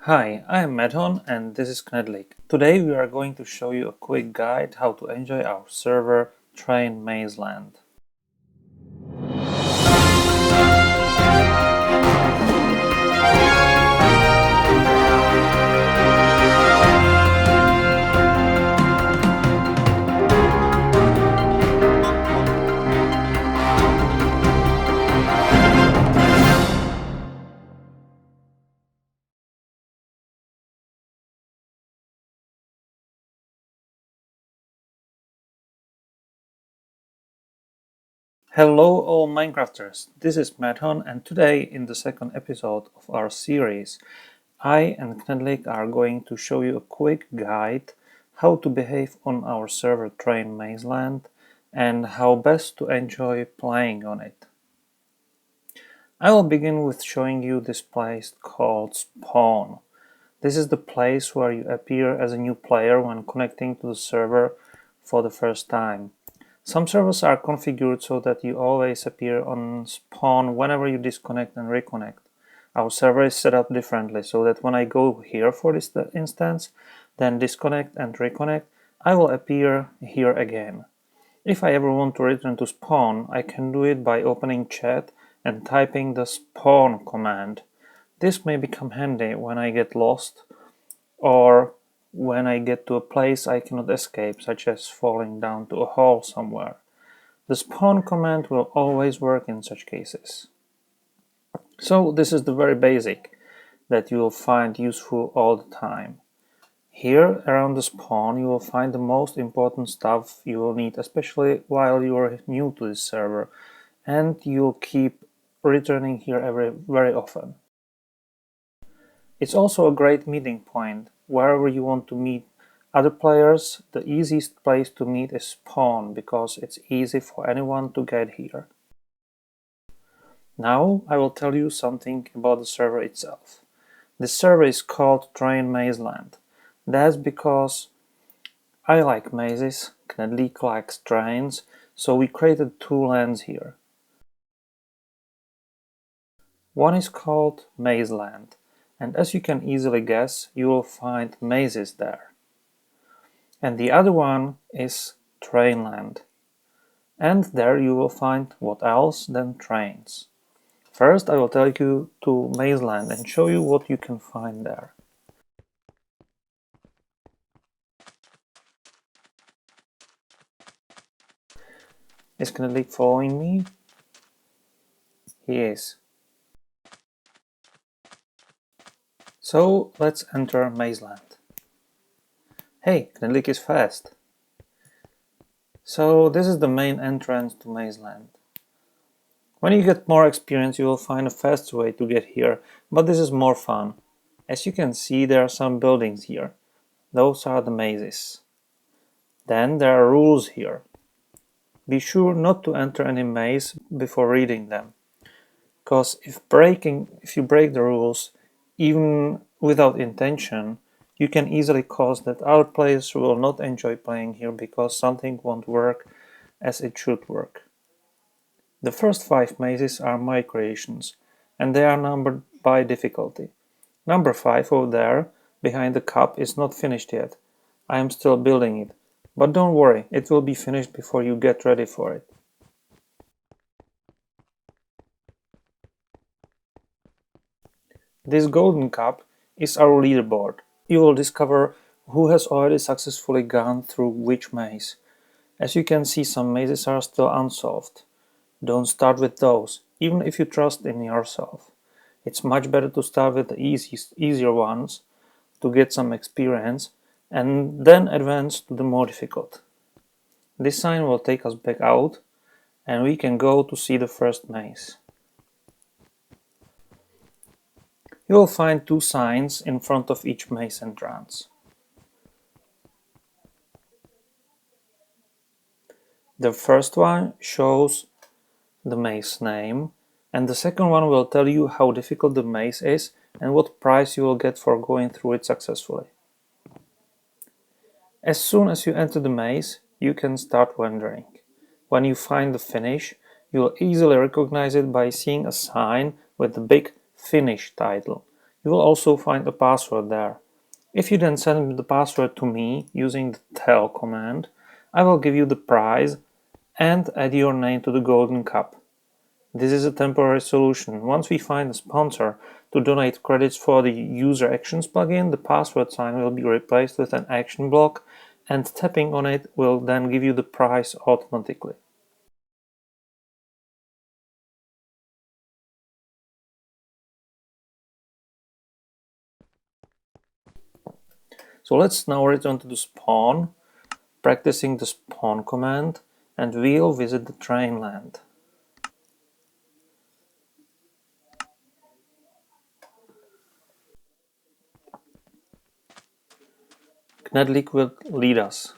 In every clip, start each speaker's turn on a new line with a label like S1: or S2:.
S1: Hi, I am Medhon and this is Knedlik. Today we are going to show you a quick guide how to enjoy our server TrainMazeLand. Hello all Minecrafters, this is Medhon and today in the second episode of our series I and Knedlik are going to show you a quick guide how to behave on our server TrainMazeLand and how best to enjoy playing on it. I will begin with showing you this place called Spawn. This is the place where you appear as a new player when connecting to the server for the first time. Some servers are configured so that you always appear on spawn whenever you disconnect and reconnect. Our server is set up differently so that when I go here for this instance, then disconnect and reconnect, I will appear here again. If I ever want to return to spawn, I can do it by opening chat and typing the spawn command. This may become handy when I get lost or when I get to a place I cannot escape, such as falling down to a hole somewhere. The spawn command will always work in such cases. So this is the very basic that you will find useful all the time. Here around the spawn you will find the most important stuff you will need, especially while you are new to this server, and you'll keep returning here very often. It's also a great meeting point. Wherever you want to meet other players, the easiest place to meet is spawn because it's easy for anyone to get here. Now I will tell you something about the server itself. This server is called TrainMazeLand. That's because I like mazes, Knedlik likes trains, so we created two lands here. One is called Mazeland, and as you can easily guess, you will find mazes there. And the other one is Trainland, and there you will find what else than trains. First I will take you to Mazeland and show you what you can find there. Is Knedlik following me? He is. So let's enter Mazeland. Hey, Knedlik is fast. So this is the main entrance to Mazeland. When you get more experience you will find a faster way to get here, but this is more fun. As you can see, there are some buildings here. Those are the mazes. Then there are rules here. Be sure not to enter any maze before reading them, because if you break the rules, even without intention, you can easily cause that other players will not enjoy playing here because something won't work as it should work. The first 5 mazes are my creations, and they are numbered by difficulty. Number 5 over there, behind the cup, is not finished yet. I am still building it, but don't worry, it will be finished before you get ready for it. This golden cup is our leaderboard. You will discover who has already successfully gone through which maze. As you can see, some mazes are still unsolved. Don't start with those, even if you trust in yourself. It's much better to start with the easier ones to get some experience and then advance to the more difficult. This sign will take us back out and we can go to see the first maze. You will find 2 signs in front of each maze entrance. The first one shows the maze name, and the second one will tell you how difficult the maze is and what prize you will get for going through it successfully. As soon as you enter the maze, you can start wandering. When you find the finish, you will easily recognize it by seeing a sign with the big Finish title. You will also find a password there. If you then send the password to me using the tell command, I will give you the prize and add your name to the golden cup. This is a temporary solution. Once we find a sponsor to donate credits for the user actions plugin, the password sign will be replaced with an action block, and tapping on it will then give you the prize automatically. So let's now return to the spawn, practicing the spawn command, and we'll visit the TrainMazeLand. Knedlik will lead us.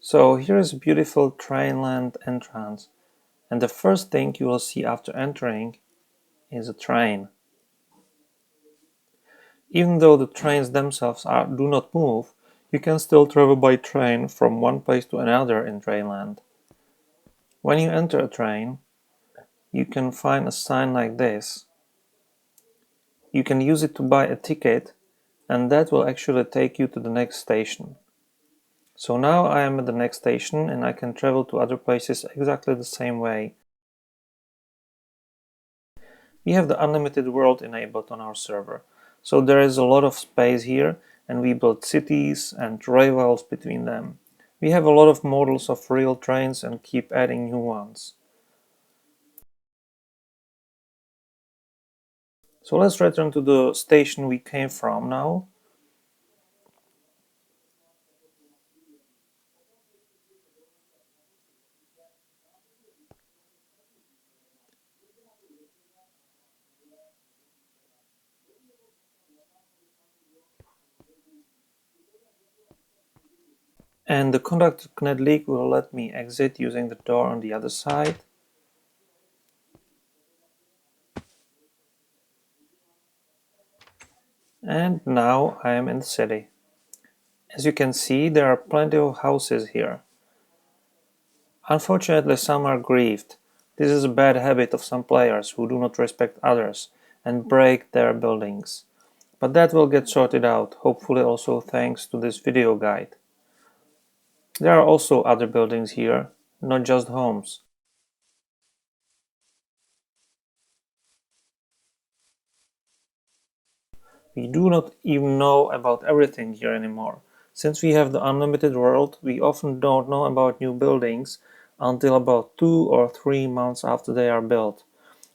S1: So here is a beautiful TrainMazeLand entrance, and the first thing you will see after entering is a train. Even though the trains themselves do not move, you can still travel by train from one place to another in TrainMazeLand. When you enter a train, you can find a sign like this. You can use it to buy a ticket, and that will actually take you to the next station. So now I am at the next station and I can travel to other places exactly the same way. We have the unlimited world enabled on our server, so there is a lot of space here, and we build cities and railways between them. We have a lot of models of real trains and keep adding new ones. So let's return to the station we came from now. And the conductor Knedlik will let me exit using the door on the other side. And now I am in the city. As you can see, there are plenty of houses here. Unfortunately, some are grieved. This is a bad habit of some players who do not respect others and break their buildings. But that will get sorted out, hopefully also thanks to this video guide. There are also other buildings here, not just homes. We do not even know about everything here anymore. Since we have the unlimited world, we often don't know about new buildings until about 2 or 3 months after they are built.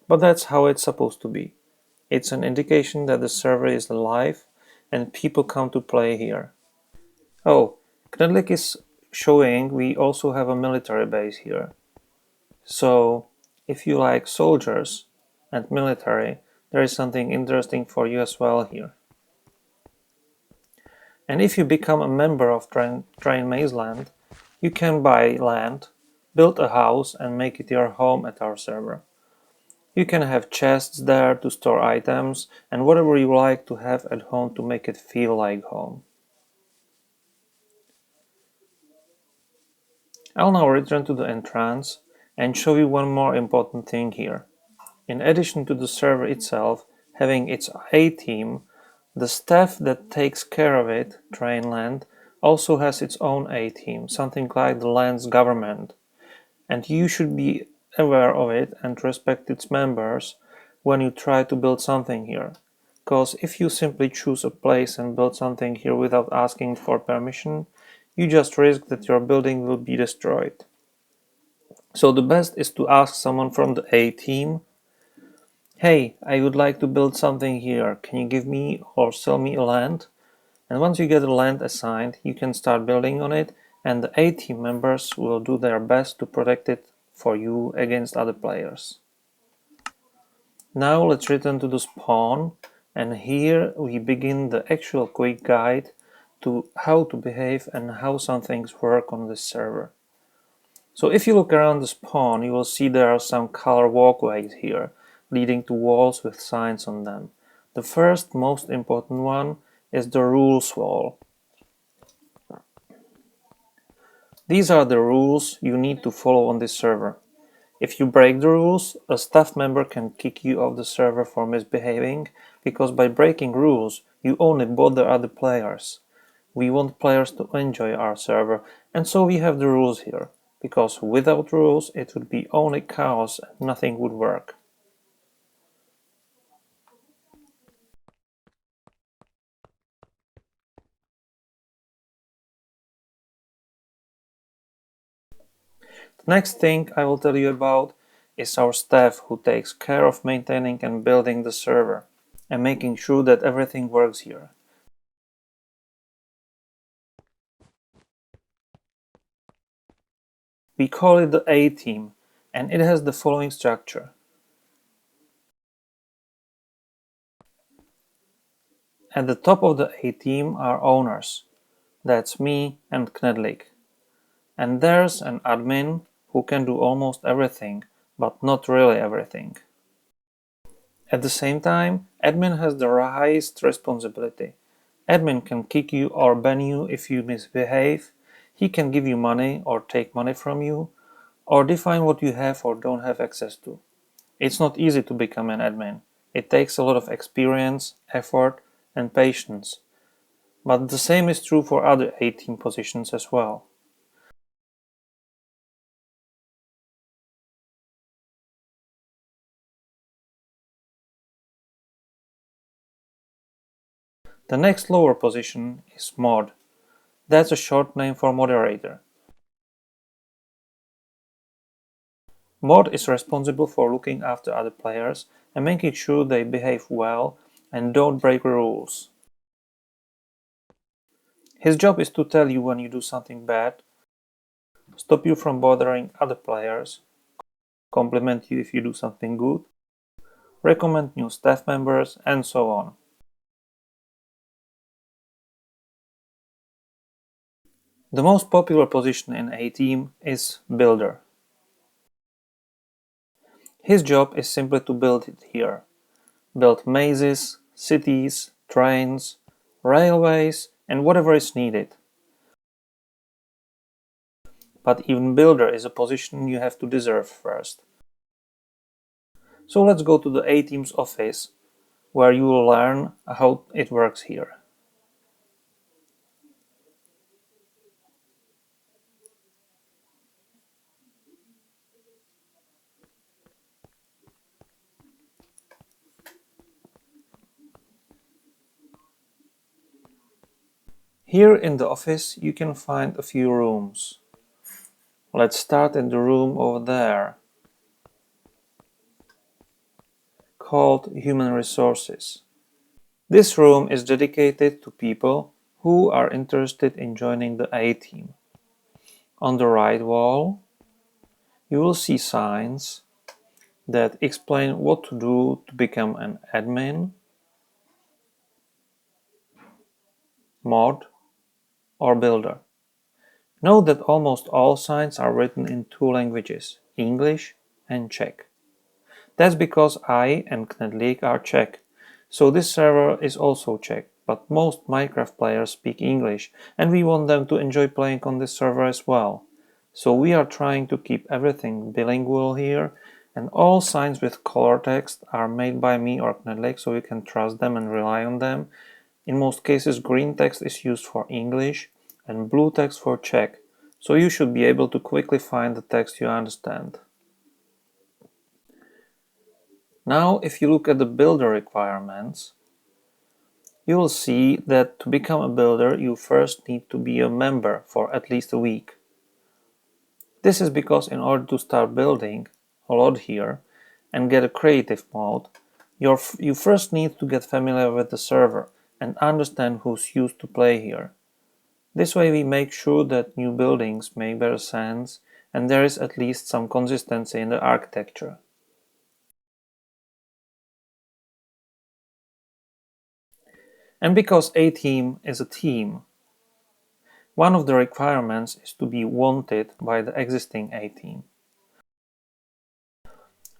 S1: But that's how it's supposed to be. It's an indication that the server is alive and people come to play here. Oh, Knedlik is showing we also have a military base here. So, if you like soldiers and military, there is something interesting for you as well here. And if you become a member of TrainMazeLand, you can buy land, build a house and make it your home at our server. You can have chests there to store items and whatever you like to have at home to make it feel like home. I'll now return to the entrance and show you one more important thing here. In addition to the server itself having its A-team, the staff that takes care of it, TrainLand, also has its own A-team, something like the land's government. And you should be aware of it and respect its members when you try to build something here. Because if you simply choose a place and build something here without asking for permission, you just risk that your building will be destroyed. So the best is to ask someone from the A team, hey, I would like to build something here, can you give me or sell me a land? And once you get a land assigned, you can start building on it, and the A team members will do their best to protect it for you against other players. Now let's return to the spawn, and here we begin the actual quick guide to how to behave and how some things work on this server. So if you look around the spawn, you will see there are some color walkways here, leading to walls with signs on them. The first most important one is the rules wall. These are the rules you need to follow on this server. If you break the rules, a staff member can kick you off the server for misbehaving, because by breaking rules, you only bother other players. We want players to enjoy our server, and so we have the rules here, because without rules it would be only chaos and nothing would work. The next thing I will tell you about is our staff, who takes care of maintaining and building the server and making sure that everything works here. We call it the A team, and it has the following structure. At the top of the A team are owners. That's me and Knedlik. And there's an admin who can do almost everything, but not really everything. At the same time, admin has the highest responsibility. Admin can kick you or ban you if you misbehave. He can give you money or take money from you, or define what you have or don't have access to. It's not easy to become an admin. It takes a lot of experience, effort, and patience. But the same is true for other 18 positions as well. The next lower position is mod. That's a short name for moderator. Mod is responsible for looking after other players and making sure they behave well and don't break rules. His job is to tell you when you do something bad, stop you from bothering other players, compliment you if you do something good, recommend new staff members, and so on. The most popular position in a team is builder. His job is simply to build it here. Build mazes, cities, trains, railways, and whatever is needed. But even builder is a position you have to deserve first. So let's go to the A-Team's office, where you will learn how it works here. Here in the office you can find a few rooms. Let's start in the room over there, called Human Resources. This room is dedicated to people who are interested in joining the A-Team. On the right wall, you will see signs that explain what to do to become an admin, mod, or builder. Note that almost all signs are written in two languages, English and Czech. That's because I and Knedlik are Czech, so this server is also Czech, but most Minecraft players speak English, and we want them to enjoy playing on this server as well. So we are trying to keep everything bilingual here, and all signs with color text are made by me or Knedlik, so you can trust them and rely on them. In most cases, green text is used for English and blue text for Czech, so you should be able to quickly find the text you understand. Now, if you look at the builder requirements, you will see that to become a builder, you first need to be a member for at least a week. This is because in order to start building a lot here and get a creative mode, you first need to get familiar with the server and understand who's used to play here. This way we make sure that new buildings make better sense and there is at least some consistency in the architecture. And because a team is a team, one of the requirements is to be wanted by the existing A team.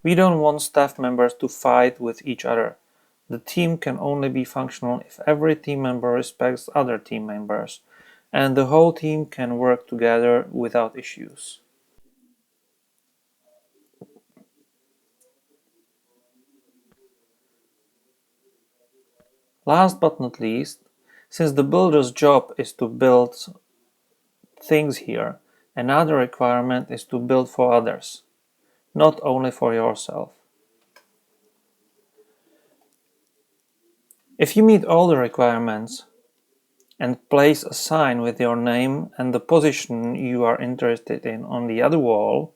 S1: We don't want staff members to fight with each other. The team can only be functional if every team member respects other team members. and the whole team can work together without issues. Last but not least, since the builder's job is to build things here, another requirement is to build for others, not only for yourself. If you meet all the requirements and place a sign with your name and the position you are interested in on the other wall,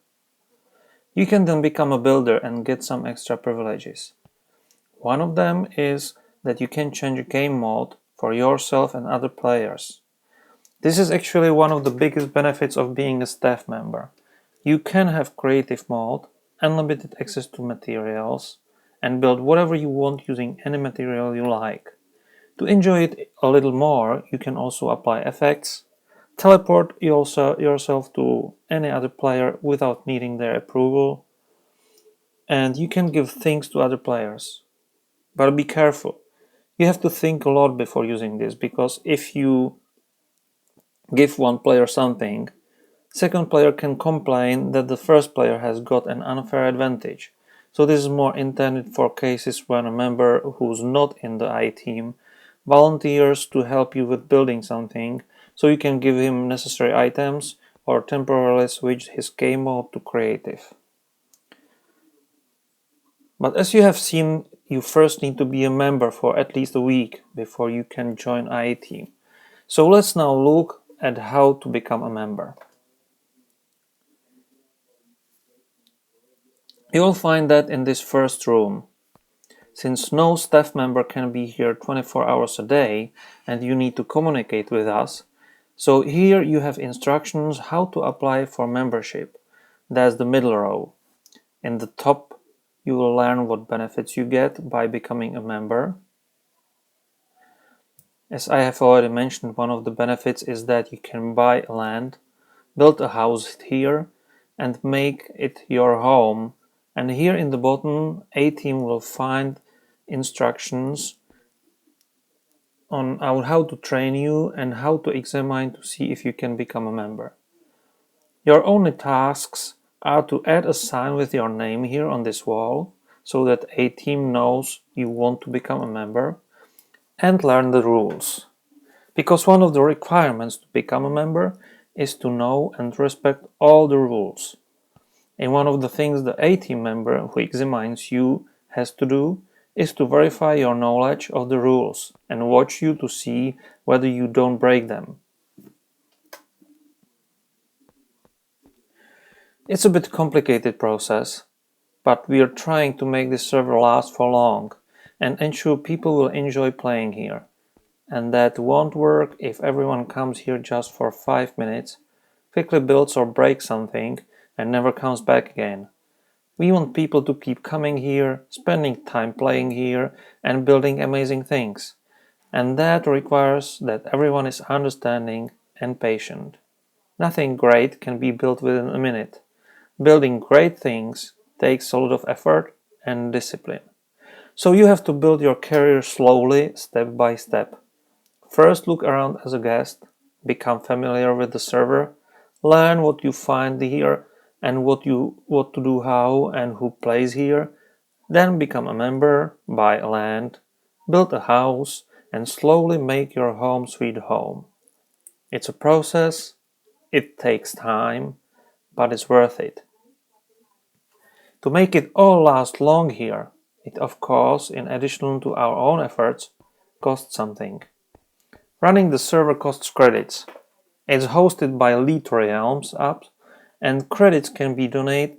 S1: you can then become a builder and get some extra privileges. One of them is that you can change game mode for yourself and other players. This is actually one of the biggest benefits of being a staff member. You can have creative mode, unlimited access to materials, and build whatever you want using any material you like. To enjoy it a little more, you can also apply effects, teleport yourself to any other player without needing their approval, and you can give things to other players. But be careful. You have to think a lot before using this, because if you give one player something, second player can complain that the first player has got an unfair advantage. So this is more intended for cases when a member who's not in the I team volunteers to help you with building something, so you can give him necessary items or temporarily switch his game mode to creative. But as you have seen, you first need to be a member for at least a week before you can join I team. So let's now look at how to become a member. You will find that in this first room. Since no staff member can be here 24 hours a day and you need to communicate with us, so here you have instructions how to apply for membership. That's the middle row. In the top, you will learn what benefits you get by becoming a member. As I have already mentioned, one of the benefits is that you can buy land, build a house here, and make it your home. And here in the bottom, A team will find instructions on how to train you and how to examine to see if you can become a member. Your only tasks are to add a sign with your name here on this wall so that A team knows you want to become a member, and learn the rules. Because one of the requirements to become a member is to know and respect all the rules. And one of the things the A team member who examines you has to do is to verify your knowledge of the rules and watch you to see whether you don't break them. It's a bit complicated process, but we are trying to make this server last for long and ensure people will enjoy playing here. And that won't work if everyone comes here just for 5 minutes, quickly builds or breaks something, and never comes back again. We want people to keep coming here, spending time playing here, and building amazing things. And that requires that everyone is understanding and patient. Nothing great can be built within a minute. Building great things takes a lot of effort and discipline. So you have to build your career slowly, step by step. First, look around as a guest, become familiar with the server, learn what you find here and what to do how and who plays here, then become a member, buy land, build a house, and slowly make your home sweet home. It's a process, it takes time, but it's worth it. To make it all last long here, it of course, in addition to our own efforts, costs something. Running the server costs credits. It's hosted by LEET Realms app, and credits can be donated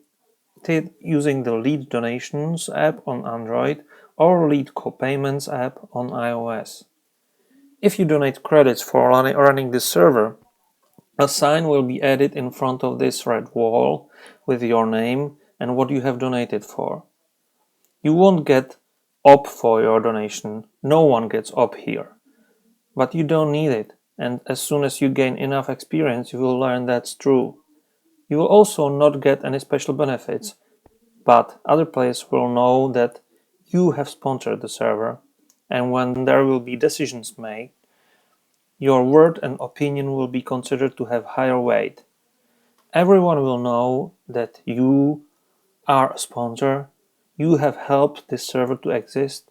S1: using the LEET Donations app on Android or LEET Co-Payments app on iOS. If you donate credits for running this server, a sign will be added in front of this red wall with your name and what you have donated for. You won't get OP for your donation. No one gets OP here. But you don't need it, and as soon as you gain enough experience, you will learn that's true. You will also not get any special benefits, but other players will know that you have sponsored the server, and when there will be decisions made, your word and opinion will be considered to have higher weight. Everyone will know that you are a sponsor, you have helped this server to exist,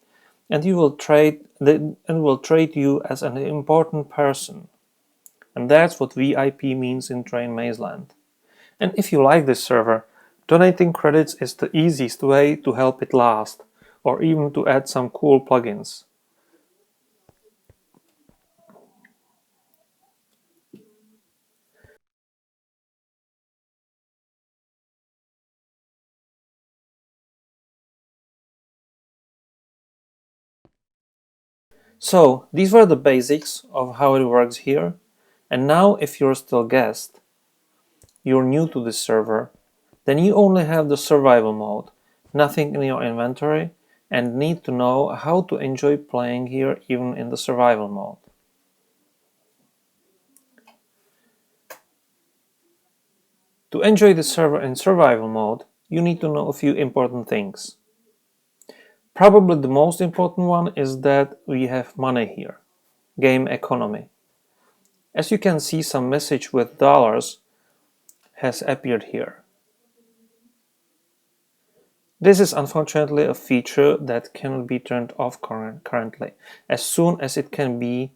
S1: and will treat you as an important person. And that's what VIP means in TrainMazeLand. And if you like this server, donating credits is the easiest way to help it last, or even to add some cool plugins. So these were the basics of how it works here. And now if you're still a guest, you're new to this server, then you only have the survival mode, nothing in your inventory, and need to know how to enjoy playing here even in the survival mode. To enjoy the server in survival mode, you need to know a few important things. Probably the most important one is that we have money here, game economy. As you can see, some message with dollars has appeared here. This is unfortunately a feature that cannot be turned off currently. As soon as it can be,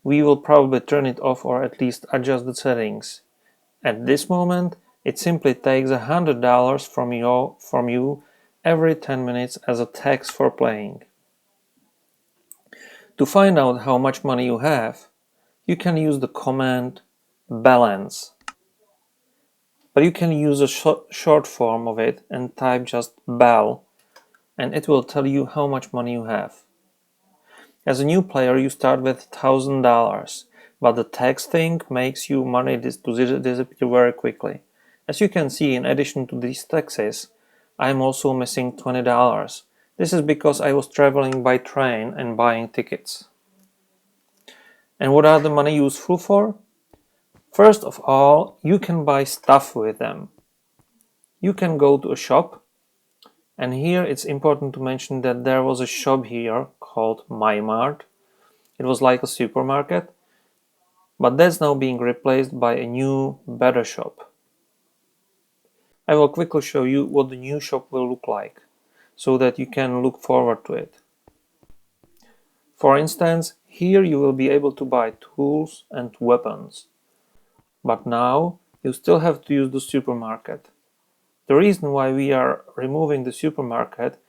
S1: we will probably turn it off or at least adjust the settings. At this moment, it simply takes $100 from you every 10 minutes as a tax for playing. To find out how much money you have, you can use the command balance. But you can use a short form of it and type just BAL, and it will tell you how much money you have. As a new player, you start with $1,000, but the tax thing makes your money disappear very quickly. As you can see, in addition to these taxes, I am also missing $20. This is because I was traveling by train and buying tickets. And what are the money useful for? First of all, you can buy stuff with them. You can go to a shop, and here it's important to mention that there was a shop here called My Mart. It was like a supermarket, but that's now being replaced by a new, better shop. I will quickly show you what the new shop will look like, so that you can look forward to it. For instance, here you will be able to buy tools and weapons, but now you still have to use the supermarket. The reason why we are removing the supermarket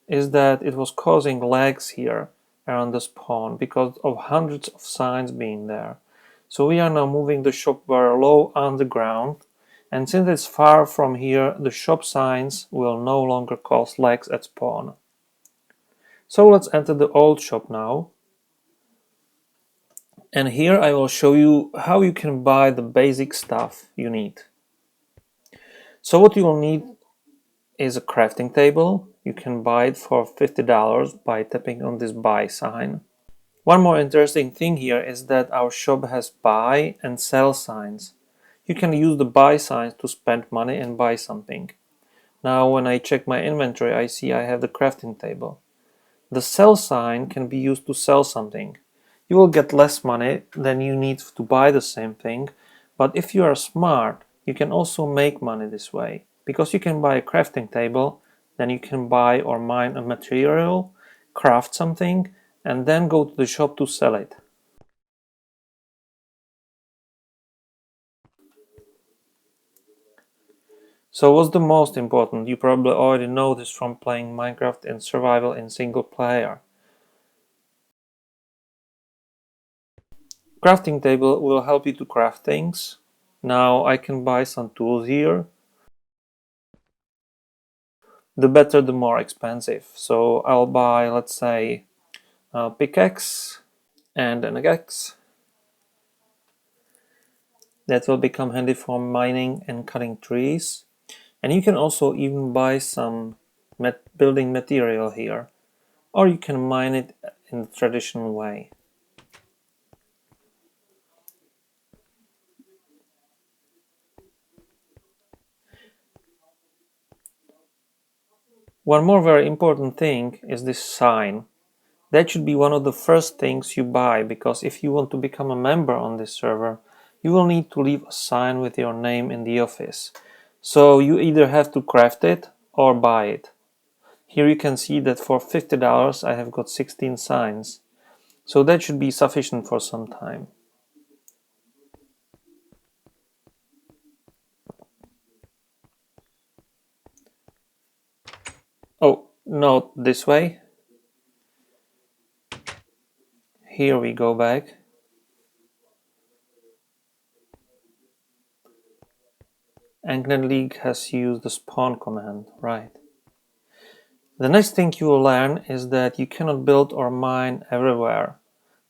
S1: is that it was causing lags here around the spawn because of hundreds of signs being there. So we are now moving the shop very low underground, and since it's far from here, the shop signs will no longer cause lags at spawn. So let's enter the old shop now. And here I will show you how you can buy the basic stuff you need. So what you will need is a crafting table. You can buy it for $50 by tapping on this buy sign. One more interesting thing here is that our shop has buy and sell signs. You can use the buy signs to spend money and buy something. Now when I check my inventory, I see I have the crafting table. The sell sign can be used to sell something. You will get less money than you need to buy the same thing, but if you are smart, you can also make money this way. Because you can buy a crafting table, then you can buy or mine a material, craft something, and then go to the shop to sell it. So what's the most important? You probably already know this from playing Minecraft in survival in single player. Crafting table will help you to craft things. Now I can buy some tools here. The better, the more expensive. So I'll buy, let's say, a pickaxe and an axe. That will become handy for mining and cutting trees. And you can also even buy some building material here, or you can mine it in the traditional way. One more very important thing is this sign. That should be one of the first things you buy, because if you want to become a member on this server, you will need to leave a sign with your name in the office. So you either have to craft it or buy it. Here you can see that for $50 I have got 16 signs. So that should be sufficient for some time. Oh, not this way. Here we go back. Anklet League has used the spawn command, right. The next thing you will learn is that you cannot build or mine everywhere.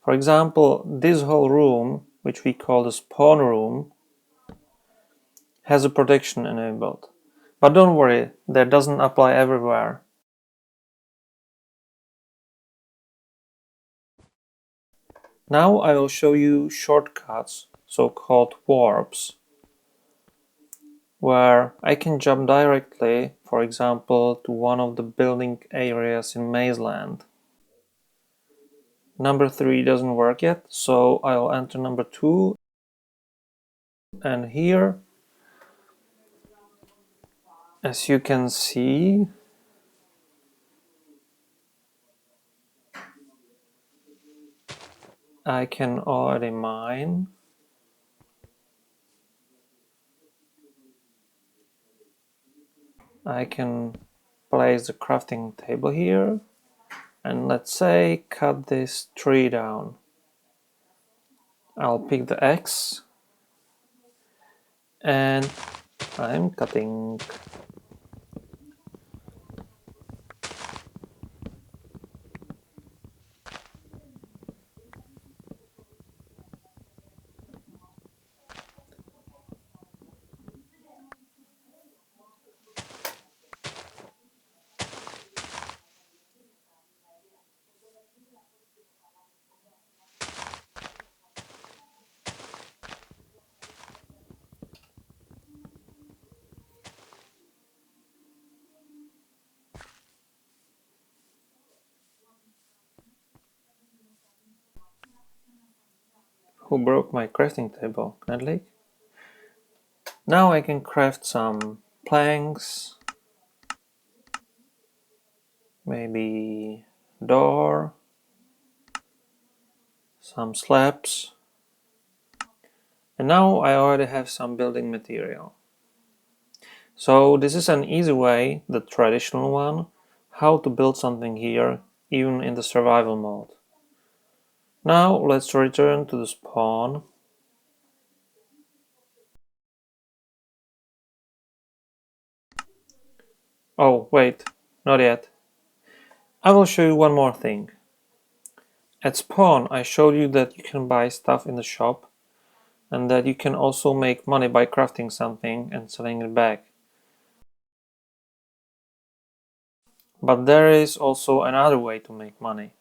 S1: For example, this whole room, which we call the spawn room, has a protection enabled. But don't worry, that doesn't apply everywhere. Now I will show you shortcuts, so-called warps, where I can jump directly, for example, to one of the building areas in MazeLand. Number 3 doesn't work yet, so I'll enter number 2, and here, as you can see, I can already mine. I can place the crafting table here, and let's say cut this tree down. I'll pick the X, and I'm cutting. Who broke my crafting table? Knedlik? Now I can craft some planks, maybe door, some slabs, and now I already have some building material. So this is an easy way, the traditional one, how to build something here, even in the survival mode. Now let's return to the spawn. Oh, wait, not yet. I will show you one more thing. At spawn, I showed you that you can buy stuff in the shop, and that you can also make money by crafting something and selling it back. But there is also another way to make money,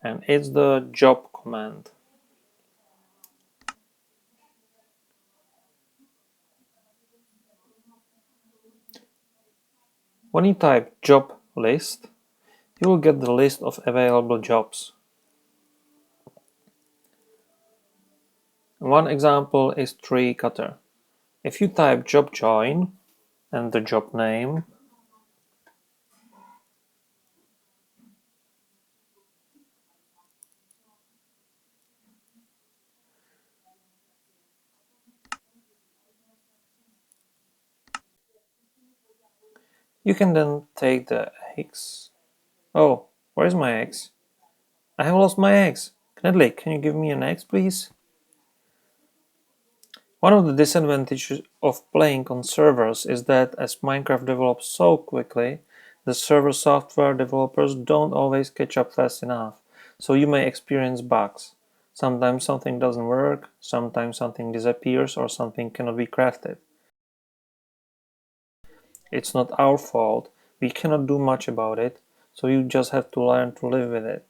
S1: and it's the job command. When you type job list, you will get the list of available jobs. One example is tree cutter. If you type job join and the job name, you can then take the eggs. Oh, where's my eggs? I have lost my eggs. Knedlik, can you give me an egg, please? One of the disadvantages of playing on servers is that as Minecraft develops so quickly, the server software developers don't always catch up fast enough, so you may experience bugs. Sometimes something doesn't work, sometimes something disappears, or something cannot be crafted. It's not our fault, we cannot do much about it, so you just have to learn to live with it.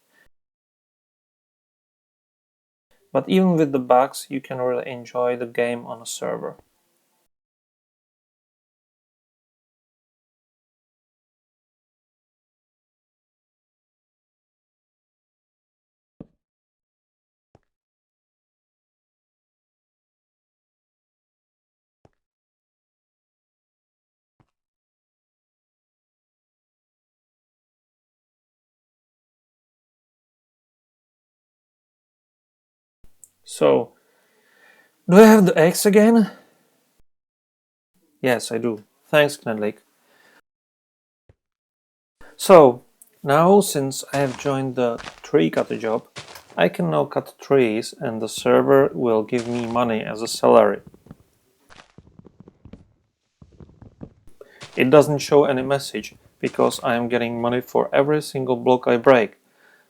S1: But even with the bugs, you can really enjoy the game on a server. So, do I have the eggs again? Yes, I do. Thanks, Knedlik. So, now since I have joined the tree cutter job, I can now cut trees and the server will give me money as a salary. It doesn't show any message because I am getting money for every single block I break,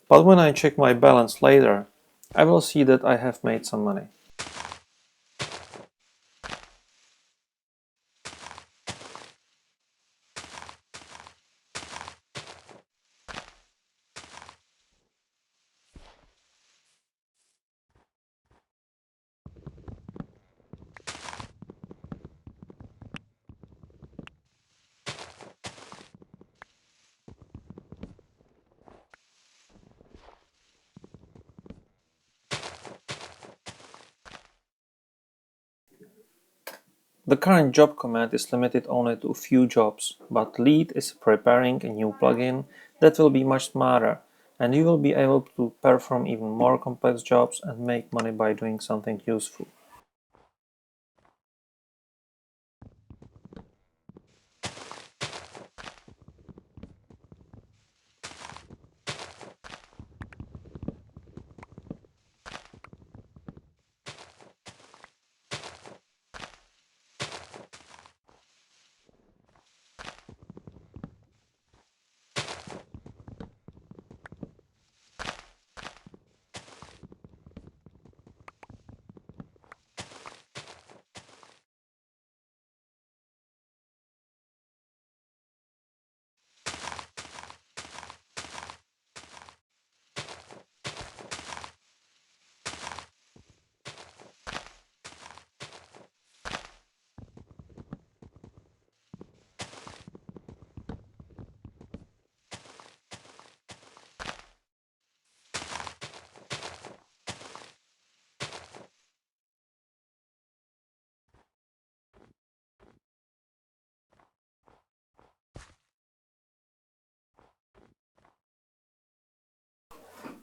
S1: but when I check my balance later, I will see that I have made some money. The current job command is limited only to a few jobs, but LEET is preparing a new plugin that will be much smarter, and you will be able to perform even more complex jobs and make money by doing something useful.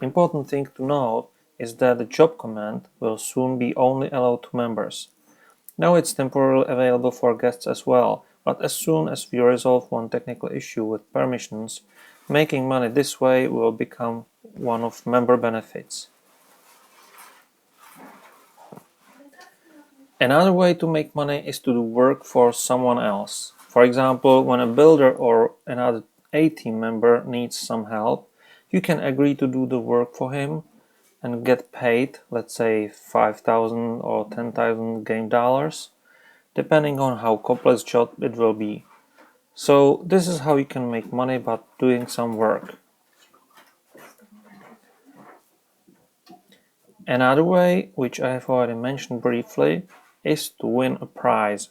S1: Important thing to note is that the job command will soon be only allowed to members. Now it's temporarily available for guests as well, but as soon as we resolve one technical issue with permissions, making money this way will become one of member benefits. Another way to make money is to do work for someone else. For example, when a builder or another A-team member needs some help, you can agree to do the work for him and get paid, let's say 5,000 or 10,000 game dollars, depending on how complex job it will be. So this is how you can make money by doing some work. Another way, which I have already mentioned briefly, is to win a prize.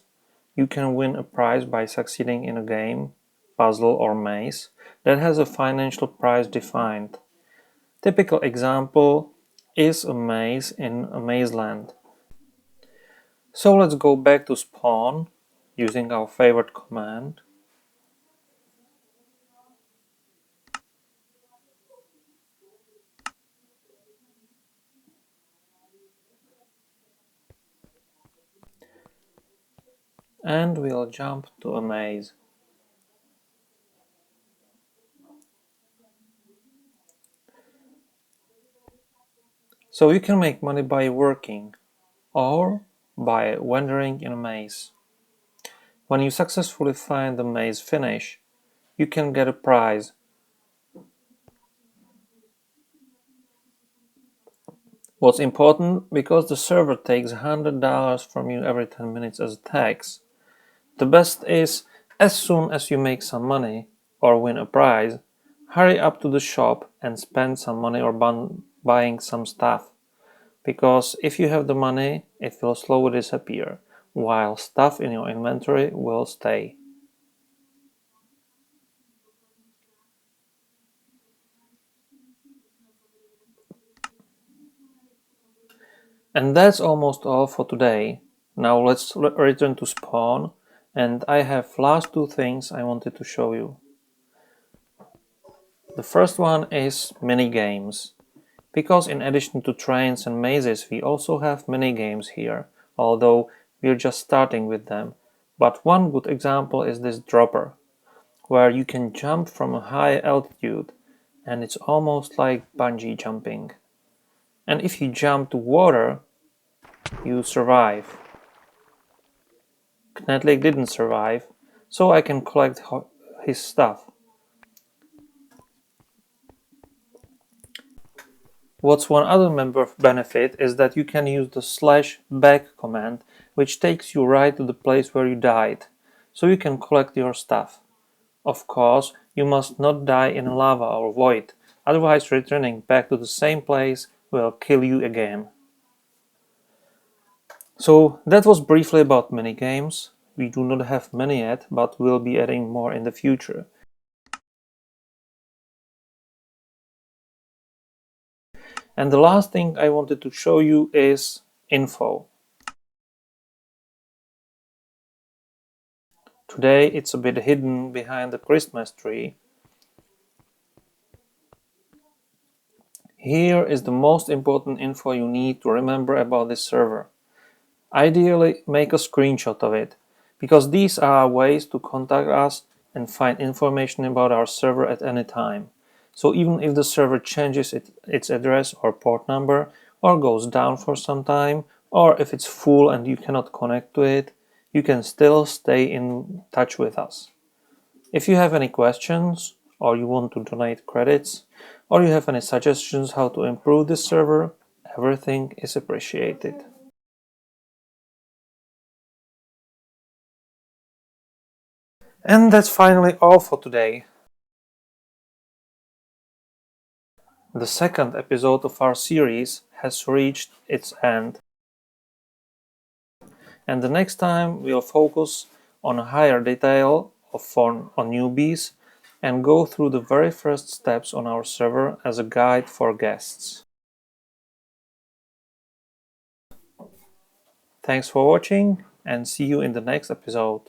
S1: You can win a prize by succeeding in a game, puzzle or maze that has a financial prize defined. Typical example is a maze in a MazeLand. So let's go back to spawn using our favorite command. And we'll jump to a maze. So you can make money by working or by wandering in a maze. When you successfully find the maze finish, you can get a prize. What's important, because the server takes $100 from you every 10 minutes as a tax. The best is, as soon as you make some money or win a prize, hurry up to the shop and spend some money or buying some stuff. Because if you have the money, it will slowly disappear, while stuff in your inventory will stay. And that's almost all for today. Now let's return to spawn, and I have last two things I wanted to show you. The first one is mini games. Because in addition to trains and mazes, we also have mini games here, although we're just starting with them. But one good example is this dropper, where you can jump from a high altitude, and it's almost like bungee jumping. And if you jump to water, you survive. Knedlik didn't survive, so I can collect his stuff. What's one other member benefit is that you can use the /back command, which takes you right to the place where you died, so you can collect your stuff. Of course, you must not die in lava or void, otherwise returning back to the same place will kill you again. So that was briefly about minigames. We do not have many yet, but we'll be adding more in the future. And the last thing I wanted to show you is info. Today it's a bit hidden behind the Christmas tree. Here is the most important info you need to remember about this server. Ideally, make a screenshot of it, because these are ways to contact us and find information about our server at any time. So even if the server changes its address or port number, or goes down for some time, or if it's full and you cannot connect to it, you can still stay in touch with us. If you have any questions, or you want to donate credits, or you have any suggestions how to improve this server, everything is appreciated. And that's finally all for today. The second episode of our series has reached its end. And the next time we'll focus on a higher detail on newbies and go through the very first steps on our server as a guide for guests. Thanks for watching and see you in the next episode.